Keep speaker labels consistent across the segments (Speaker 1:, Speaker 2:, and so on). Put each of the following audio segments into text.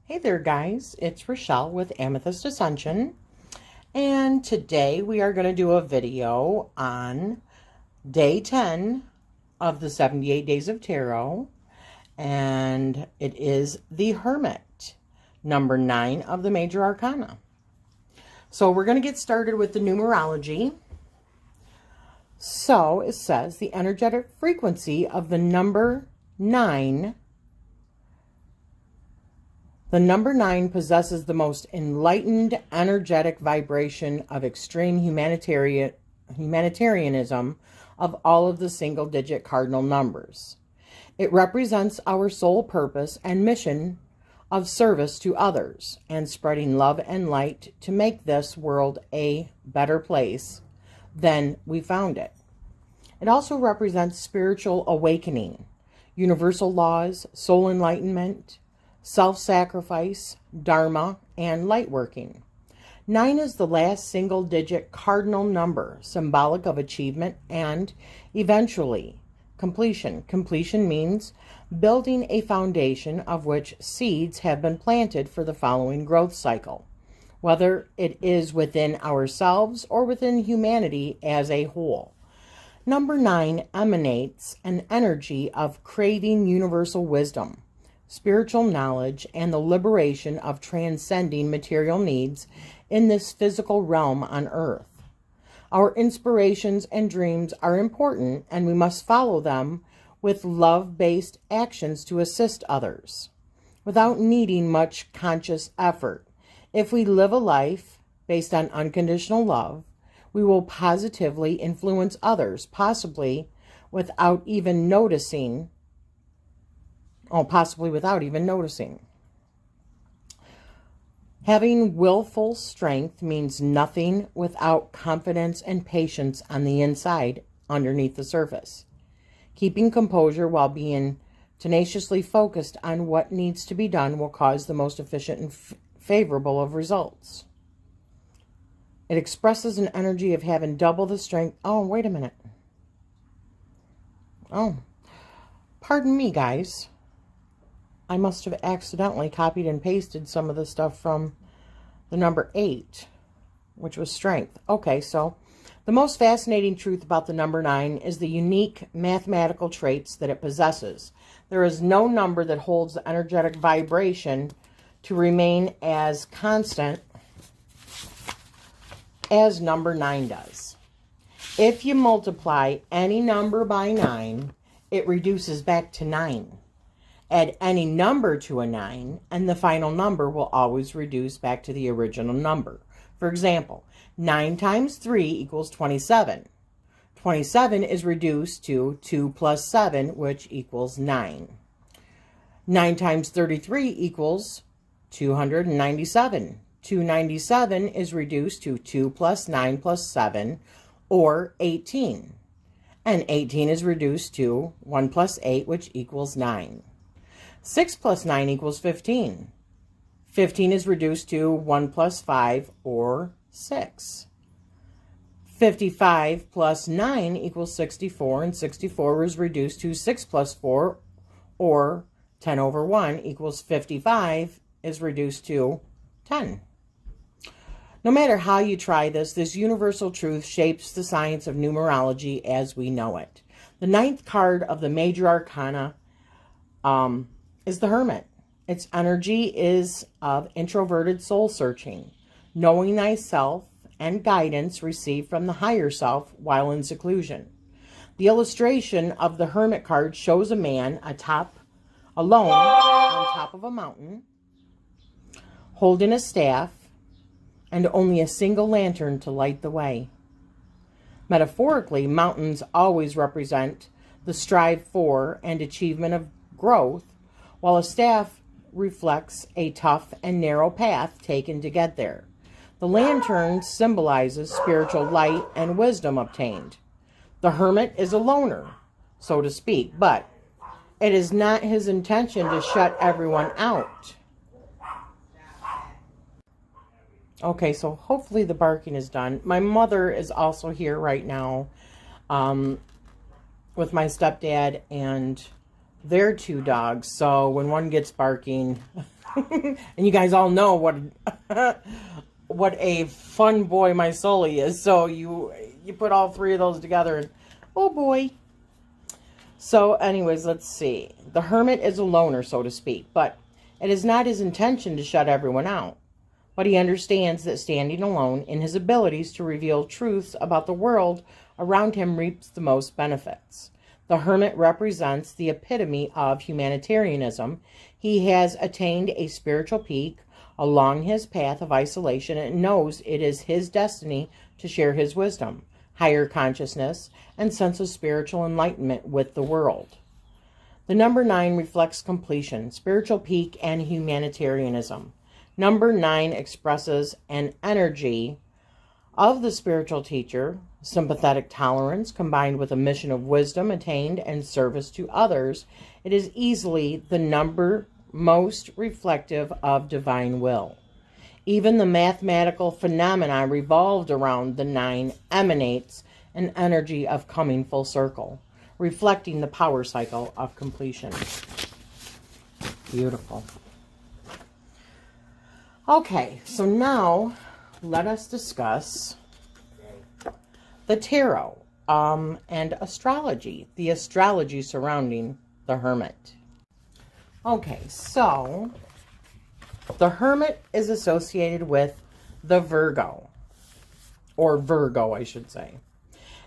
Speaker 1: Hey there guys, it's Rachele with Amethyst Ascension, and today we are going to do a video on day 10 of the 78 Days of Tarot, and it is the Hermit, number 9 of the Major Arcana. So we're going to get started with the numerology. So it says the energetic frequency of the number 9. The number 9 possesses the most enlightened, energetic vibration of extreme humanitarianism of all of the single-digit cardinal numbers. It represents our sole purpose and mission of service to others and spreading love and light to make this world a better place than we found it. It also represents spiritual awakening, universal laws, soul enlightenment, self-sacrifice, dharma, and light working. 9 is the last single-digit cardinal number, symbolic of achievement and, eventually, completion. Completion means building a foundation of which seeds have been planted for the following growth cycle, whether it is within ourselves or within humanity as a whole. Number 9 emanates an energy of craving universal wisdom, spiritual knowledge, and the liberation of transcending material needs in this physical realm on earth. Our inspirations and dreams are important, and we must follow them with love-based actions to assist others, without needing much conscious effort. If we live a life based on unconditional love, we will positively influence others, possibly without even noticing. Having willful strength means nothing without confidence and patience on the inside, underneath the surface. Keeping composure while being tenaciously focused on what needs to be done will cause the most efficient and favorable of results. It expresses an energy of having double the strength. Oh, wait a minute. Oh, pardon me, guys. I must have accidentally copied and pasted some of the stuff from the number 8, which was strength. Okay, so the most fascinating truth about the number 9 is the unique mathematical traits that it possesses. There is no number that holds the energetic vibration to remain as constant as number 9 does. If you multiply any number by 9, it reduces back to 9. Add any number to a 9, and the final number will always reduce back to the original number. For example, 9 times 3 equals 27. 27 is reduced to 2 plus 7, which equals 9. 9 times 33 equals 297. 297 is reduced to 2 plus 9 plus 7, or 18. And 18 is reduced to 1 plus 8, which equals 9. 6 plus 9 equals 15. 15 is reduced to 1 plus 5, or 6. 55 plus 9 equals 64, and 64 is reduced to 6 plus 4, or 10 over 1 equals 55 is reduced to 10. No matter how you try this universal truth shapes the science of numerology as we know it. The 9th card of the Major Arcana is the Hermit. Its energy is of introverted soul searching, knowing thyself, and guidance received from the higher self while in seclusion. The illustration of the Hermit card shows a man alone on top of a mountain, holding a staff and only a single lantern to light the way. Metaphorically, mountains always represent the strive for and achievement of growth, while a staff reflects a tough and narrow path taken to get there. The lantern symbolizes spiritual light and wisdom obtained. The hermit is a loner, so to speak, but it is not his intention to shut everyone out. Okay, so hopefully the barking is done. My mother is also here right now with my stepdad and They're two dogs, so when one gets barking, and you guys all know what a fun boy my Sully is, so you put all three of those together, and oh boy. So anyways, let's see. The Hermit is a loner, so to speak, but it is not his intention to shut everyone out. But he understands that standing alone in his abilities to reveal truths about the world around him reaps the most benefits. The Hermit represents the epitome of humanitarianism. He has attained a spiritual peak along his path of isolation and knows it is his destiny to share his wisdom, higher consciousness, and sense of spiritual enlightenment with the world. The number 9 reflects completion, spiritual peak, and humanitarianism. Number 9 expresses an energy of the spiritual teacher, sympathetic tolerance combined with a mission of wisdom attained and service to others. It is easily the number most reflective of divine will. Even the mathematical phenomena revolved around the 9 emanates an energy of coming full circle, reflecting the power cycle of completion. Beautiful. Okay, so now let us discuss the tarot and astrology, the astrology surrounding the Hermit. Okay, so the Hermit is associated with the Virgo, or Virgo, I should say.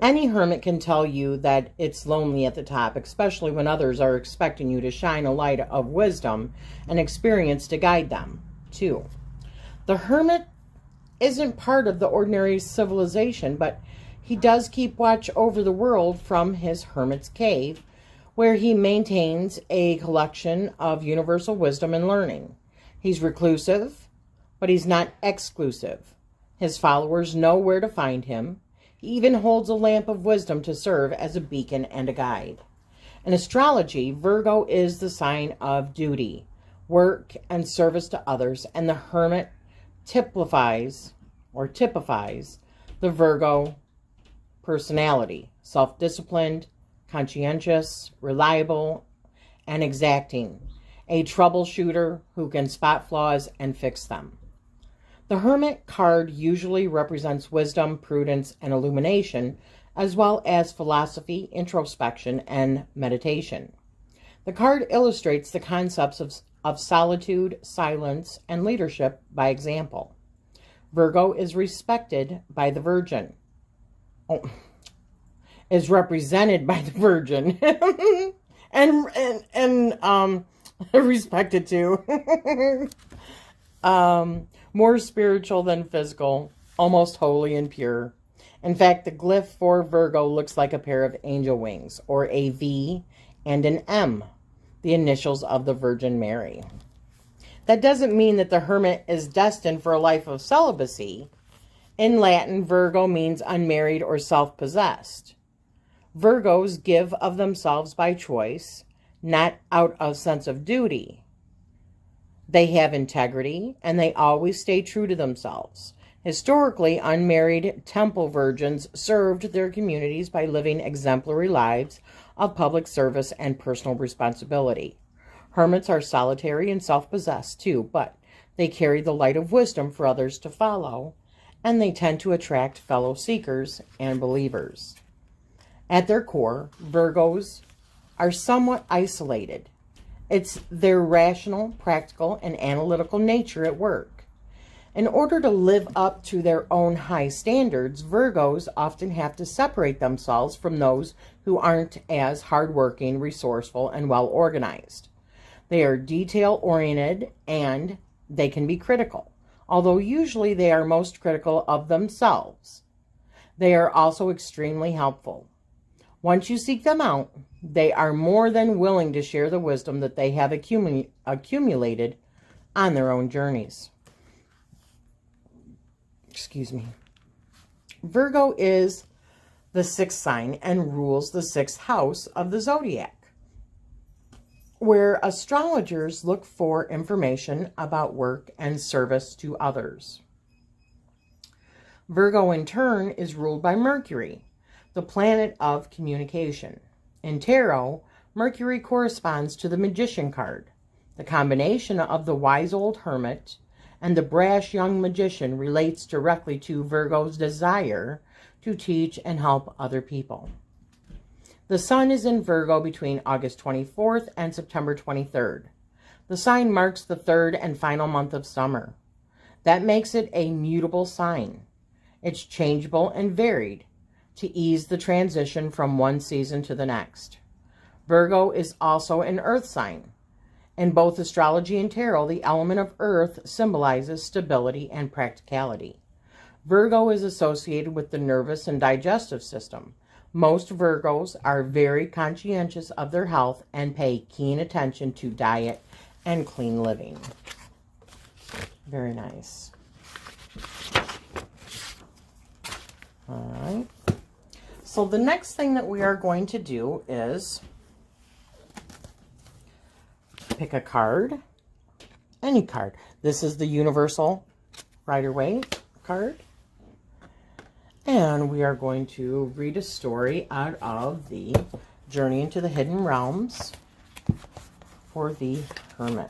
Speaker 1: Any hermit can tell you that it's lonely at the top, especially when others are expecting you to shine a light of wisdom and experience to guide them, too. The Hermit isn't part of the ordinary civilization, but he does keep watch over the world from his hermit's cave, where he maintains a collection of universal wisdom and learning. He's reclusive, but he's not exclusive. His followers know where to find him. He even holds a lamp of wisdom to serve as a beacon and a guide. In astrology, Virgo is the sign of duty, work, and service to others, and the Hermit typifies the Virgo personality: self-disciplined, conscientious, reliable, and exacting. A troubleshooter who can spot flaws and fix them. The Hermit card usually represents wisdom, prudence, and illumination, as well as philosophy, introspection, and meditation. The card illustrates the concepts of solitude, silence, and leadership by example. Virgo is respected by the Virgin. Is represented by the Virgin and respected too. More spiritual than physical, almost holy and pure. In fact, the glyph for Virgo looks like a pair of angel wings, or a V and an M, the initials of the Virgin Mary. That doesn't mean that the Hermit is destined for a life of celibacy. In Latin, Virgo means unmarried or self-possessed. Virgos give of themselves by choice, not out of sense of duty. They have integrity, and they always stay true to themselves. Historically, unmarried temple virgins served their communities by living exemplary lives of public service and personal responsibility. Hermits are solitary and self-possessed too, but they carry the light of wisdom for others to follow, and they tend to attract fellow seekers and believers. At their core, Virgos are somewhat isolated. It's their rational, practical, and analytical nature at work. In order to live up to their own high standards, Virgos often have to separate themselves from those who aren't as hardworking, resourceful, and well-organized. They are detail-oriented, and they can be critical, although usually they are most critical of themselves. They are also extremely helpful. Once you seek them out, they are more than willing to share the wisdom that they have accumulated on their own journeys. Excuse me. Virgo is the 6th sign and rules the 6th house of the zodiac, where astrologers look for information about work and service to others. Virgo, in turn, is ruled by Mercury, the planet of communication. In tarot, Mercury corresponds to the Magician card. The combination of the wise old hermit and the brash young magician relates directly to Virgo's desire to teach and help other people. The sun is in Virgo between August 24th and September 23rd. The sign marks the third and final month of summer. That makes it a mutable sign. It's changeable and varied to ease the transition from one season to the next. Virgo is also an earth sign. In both astrology and tarot, the element of earth symbolizes stability and practicality. Virgo is associated with the nervous and digestive system. Most Virgos are very conscientious of their health and pay keen attention to diet and clean living. Very nice. All right. So the next thing that we are going to do is pick a card, any card. This is the Universal Rider-Waite card. And we are going to read a story out of the Journey into the Hidden Realms for the Hermit.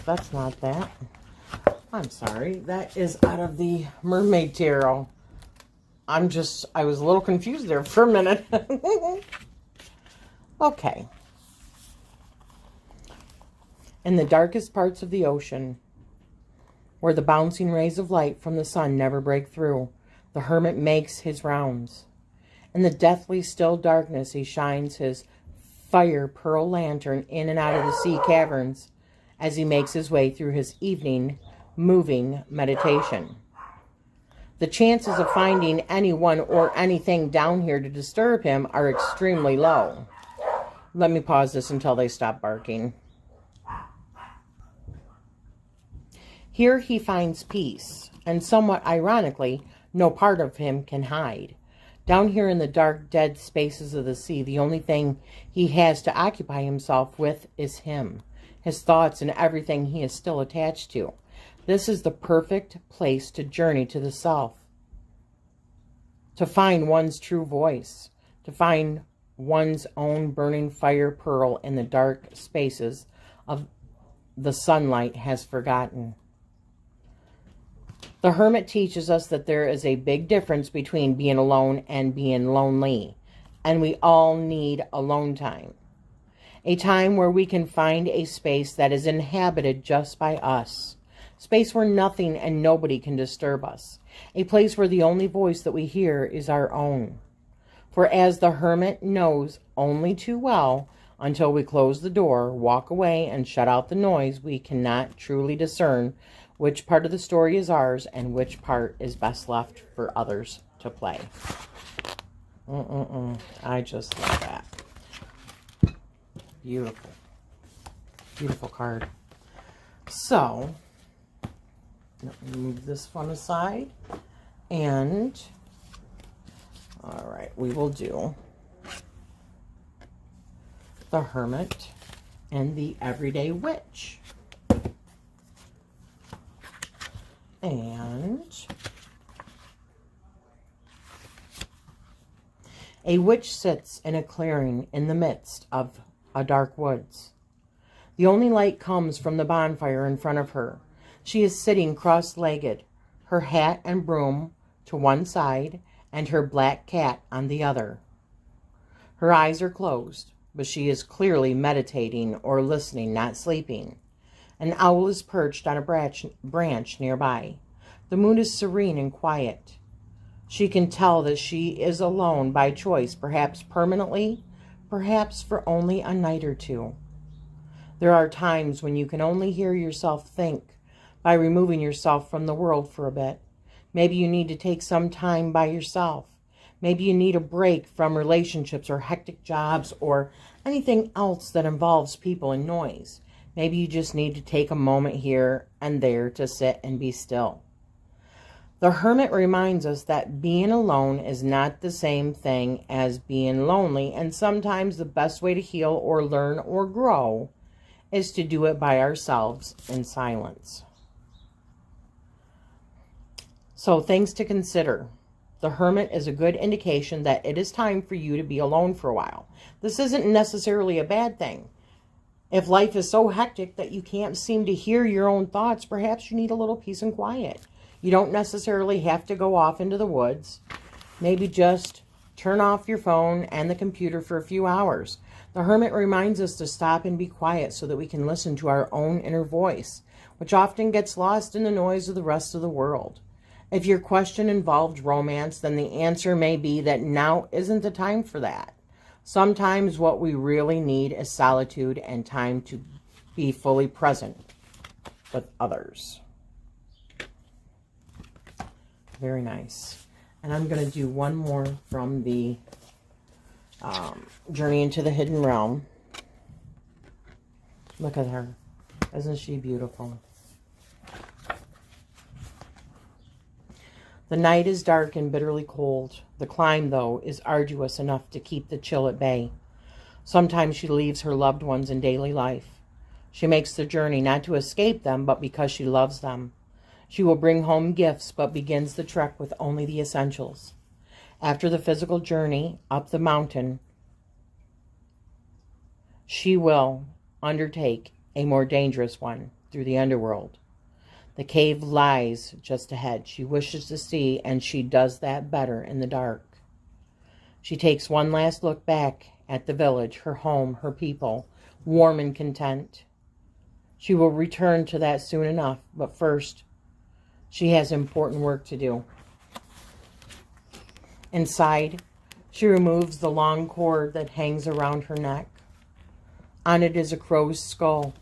Speaker 1: That's not that. I'm sorry. That is out of the Mermaid Tarot. I was a little confused there for a minute. Okay. In the darkest parts of the ocean, where the bouncing rays of light from the sun never break through, the hermit makes his rounds. In the deathly still darkness, he shines his fire pearl lantern in and out of the sea caverns as he makes his way through his evening moving meditation. The chances of finding anyone or anything down here to disturb him are extremely low. Let me pause this until they stop barking. Here he finds peace, and somewhat ironically, no part of him can hide. Down here in the dark, dead spaces of the sea, the only thing he has to occupy himself with is him, his thoughts, and everything he is still attached to. This is the perfect place to journey to the self, to find one's true voice, to find one's own burning fire pearl in the dark spaces of the sunlight has forgotten. The hermit teaches us that there is a big difference between being alone and being lonely, and we all need alone time. A time where we can find a space that is inhabited just by us. Space where nothing and nobody can disturb us. A place where the only voice that we hear is our own. For as the hermit knows only too well, until we close the door, walk away, and shut out the noise, we cannot truly discern which part of the story is ours and which part is best left for others to play. I just love that. Beautiful. Beautiful card. So, let me move this one aside. And, all right, we will do the Hermit and the Everyday Witch. And a witch sits in a clearing in the midst of a dark woods. The only light comes from the bonfire in front of her. She is sitting cross-legged, her hat and broom to one side and her black cat on the other. Her eyes are closed, but she is clearly meditating or listening, not sleeping. An owl is perched on a branch nearby. The moon is serene and quiet. She can tell that she is alone by choice, perhaps permanently, perhaps for only a night or two. There are times when you can only hear yourself think by removing yourself from the world for a bit. Maybe you need to take some time by yourself. Maybe you need a break from relationships or hectic jobs or anything else that involves people and noise. Maybe you just need to take a moment here and there to sit and be still. The Hermit reminds us that being alone is not the same thing as being lonely, and sometimes the best way to heal or learn or grow is to do it by ourselves in silence. So things to consider. The Hermit is a good indication that it is time for you to be alone for a while. This isn't necessarily a bad thing. If life is so hectic that you can't seem to hear your own thoughts, perhaps you need a little peace and quiet. You don't necessarily have to go off into the woods. Maybe just turn off your phone and the computer for a few hours. The Hermit reminds us to stop and be quiet so that we can listen to our own inner voice, which often gets lost in the noise of the rest of the world. If your question involved romance, then the answer may be that now isn't the time for that. Sometimes what we really need is solitude and time to be fully present with others. Very nice. And I'm going to do one more from the Journey into the Hidden Realm. Look at her. Isn't she beautiful? The night is dark and bitterly cold. The climb, though, is arduous enough to keep the chill at bay. Sometimes she leaves her loved ones in daily life. She makes the journey not to escape them, but because she loves them. She will bring home gifts, but begins the trek with only the essentials. After the physical journey up the mountain, she will undertake a more dangerous one through the underworld. The cave lies just ahead. She wishes to see, and she does that better in the dark. She takes one last look back at the village, her home, her people, warm and content. She will return to that soon enough, but first, she has important work to do. Inside, she removes the long cord that hangs around her neck. On it is a crow's skull,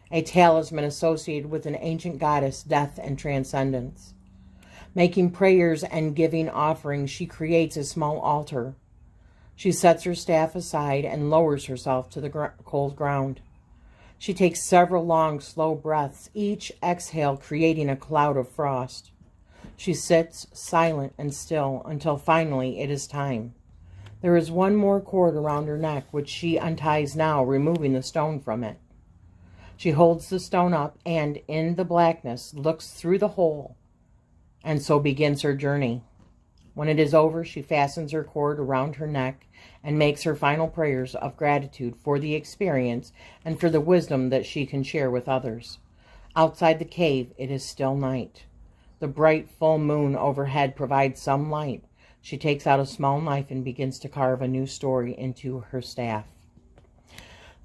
Speaker 1: a talisman associated with an ancient goddess, death and transcendence. Making prayers and giving offerings, she creates a small altar. She sets her staff aside and lowers herself to the cold ground. She takes several long, slow breaths, each exhale creating a cloud of frost. She sits silent and still until finally it is time. There is one more cord around her neck, which she unties now, removing the stone from it. She holds the stone up and, in the blackness, looks through the hole, and so begins her journey. When it is over, she fastens her cord around her neck and makes her final prayers of gratitude for the experience and for the wisdom that she can share with others. Outside the cave, it is still night. The bright full moon overhead provides some light. She takes out a small knife and begins to carve a new story into her staff.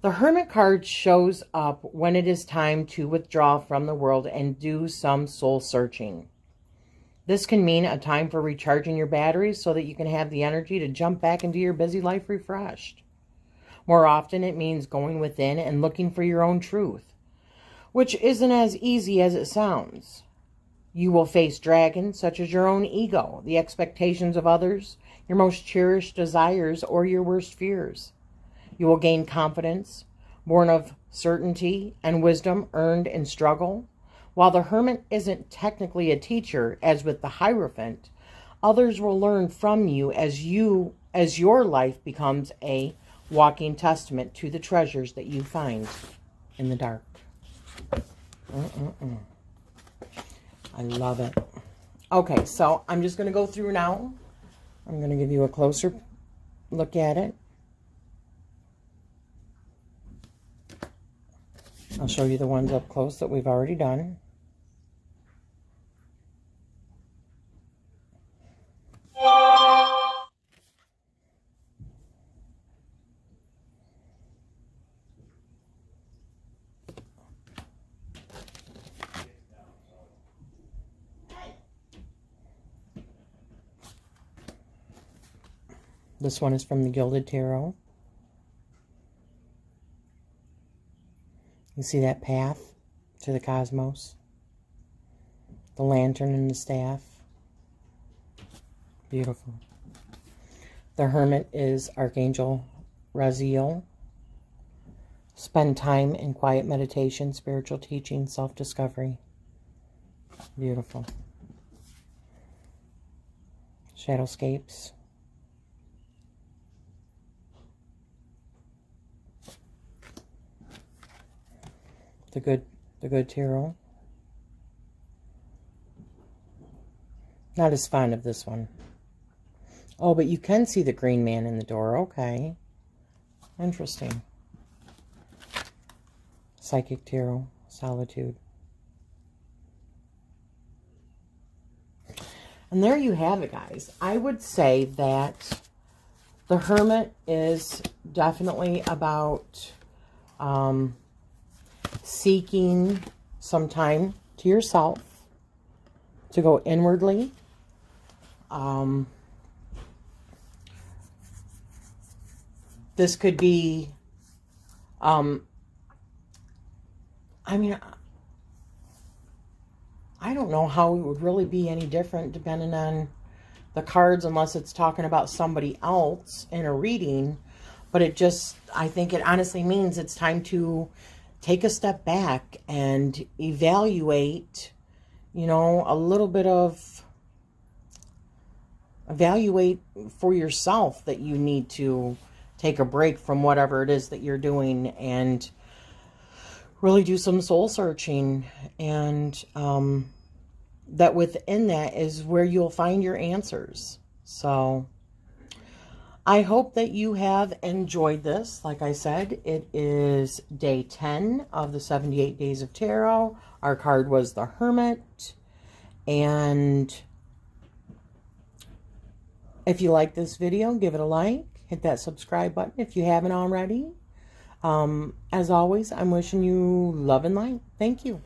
Speaker 1: The Hermit card shows up when it is time to withdraw from the world and do some soul searching. This can mean a time for recharging your batteries so that you can have the energy to jump back into your busy life refreshed. More often, it means going within and looking for your own truth, which isn't as easy as it sounds. You will face dragons such as your own ego, the expectations of others, your most cherished desires, or your worst fears. You will gain confidence, born of certainty and wisdom earned in struggle. While the Hermit isn't technically a teacher, as with the Hierophant, others will learn from you as your life becomes a walking testament to the treasures that you find in the dark. I love it. Okay, so I'm just going to go through now. I'm going to give you a closer look at it. I'll show you the ones up close that we've already done. This one is from the Gilded Tarot. You see that path to the cosmos? The lantern and the staff. Beautiful. The Hermit is Archangel Raziel. Spend time in quiet meditation, spiritual teaching, self-discovery. Beautiful. Shadowscapes. The good tarot. Not as fond of this one. Oh, but you can see the green man in the door. Okay. Interesting. Psychic Tarot, Solitude. And there you have it, guys. I would say that the Hermit is definitely about seeking some time to yourself, to go inwardly. This could be, I mean, I don't know how it would really be any different depending on the cards, unless it's talking about somebody else in a reading. But it just, I think it honestly means it's time to take a step back and evaluate, you know, a little bit of, evaluate for yourself that you need to take a break from whatever it is that you're doing and really do some soul searching. And that within that is where you'll find your answers. So I hope that you have enjoyed this. Like I said, it is day 10 of the 78 Days of Tarot. Our card was the Hermit. And if you like this video, give it a like. Hit that subscribe button if you haven't already. As always, I'm wishing you love and light. Thank you.